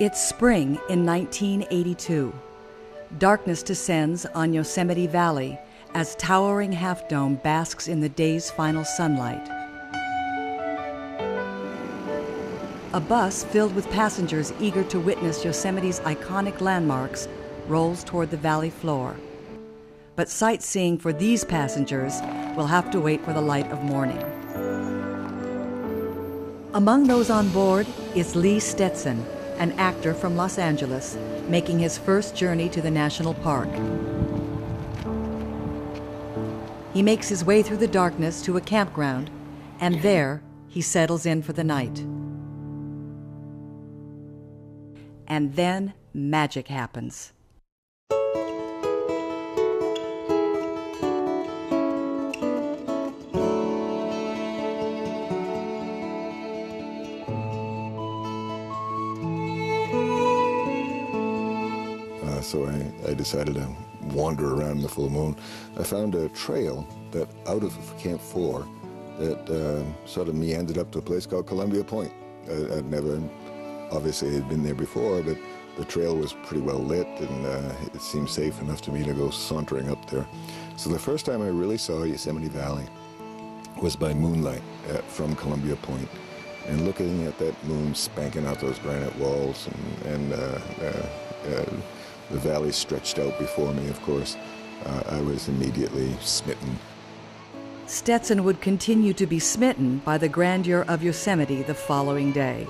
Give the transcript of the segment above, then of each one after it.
It's spring in 1982. Darkness descends on Yosemite Valley as towering Half Dome basks in the day's final sunlight. A bus filled with passengers eager to witness Yosemite's iconic landmarks rolls toward the valley floor. But sightseeing for these passengers will have to wait for the light of morning. Among those on board is Lee Stetson, an actor from Los Angeles, making his first journey to the national park. He makes his way through the darkness to a campground, and there he settles in for the night. And then magic happens. So I decided to wander around in the full moon. I found a trail that out of Camp 4 that sort of meandered up to a place called Columbia Point. I'd never, obviously had been there before, but the trail was pretty well lit and it seemed safe enough to me to go sauntering up there. So the first time I really saw Yosemite Valley was by moonlight from Columbia Point, and looking at that moon spanking out those granite walls and the valley stretched out before me, of course. I was immediately smitten. Stetson would continue to be smitten by the grandeur of Yosemite the following day.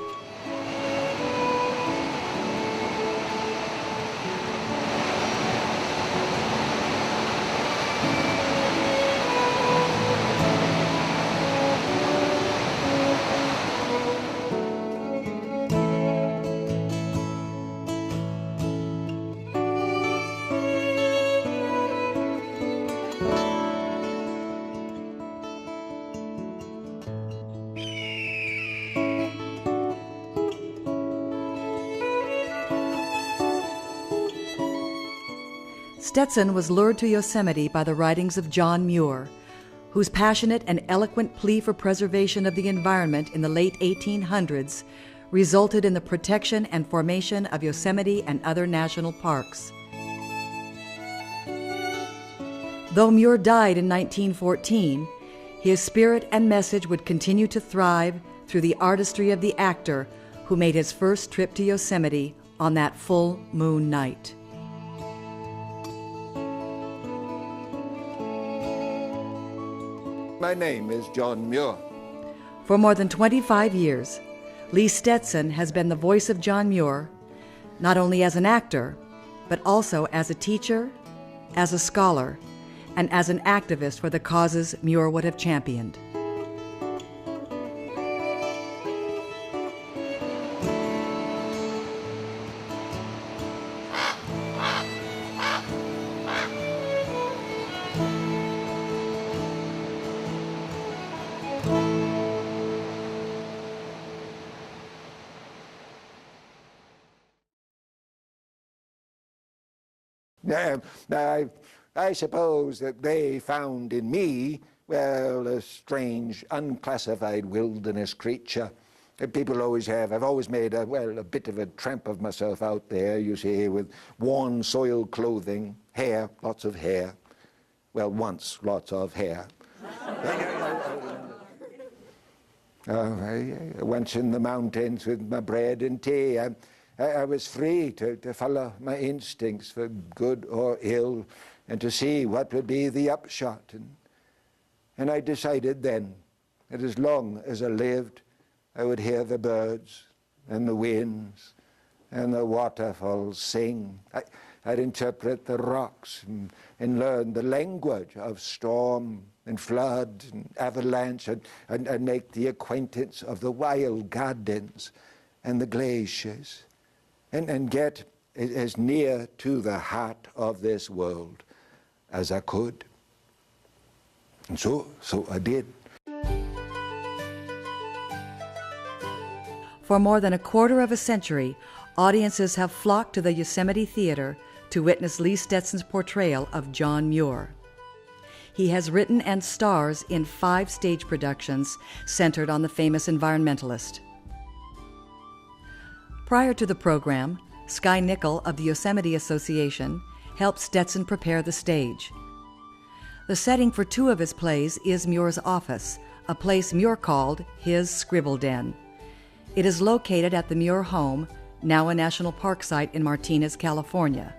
Stetson was lured to Yosemite by the writings of John Muir, whose passionate and eloquent plea for preservation of the environment in the late 1800s resulted in the protection and formation of Yosemite and other national parks. Though Muir died in 1914, his spirit and message would continue to thrive through the artistry of the actor who made his first trip to Yosemite on that full moon night. My name is John Muir. For more than 25 years, Lee Stetson has been the voice of John Muir, not only as an actor, but also as a teacher, as a scholar, and as an activist for the causes Muir would have championed. I suppose that they found in me, well, a strange, unclassified wilderness creature. People always have. I've always made a bit of a tramp of myself out there, you see, with worn, soiled clothing, hair, lots of hair. Well, once, lots of hair. Once in the mountains with my bread and tea, I was free to follow my instincts for good or ill and to see what would be the upshot. And I decided then that as long as I lived, I would hear the birds and the winds and the waterfalls sing. I'd interpret the rocks and learn the language of storm and flood and avalanche and make the acquaintance of the wild gardens and the glaciers. And get as near to the heart of this world as I could. And so I did. For more than a quarter of a century, audiences have flocked to the Yosemite Theater to witness Lee Stetson's portrayal of John Muir. He has written and stars in 5 stage productions centered on the famous environmentalist. Prior to the program, Sky Nickel of the Yosemite Association helped Stetson prepare the stage. The setting for 2 of his plays is Muir's office, a place Muir called his scribble den. It is located at the Muir home, now a national park site in Martinez, California.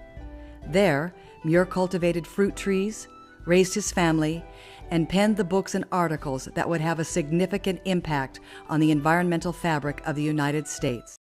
There, Muir cultivated fruit trees, raised his family, and penned the books and articles that would have a significant impact on the environmental fabric of the United States.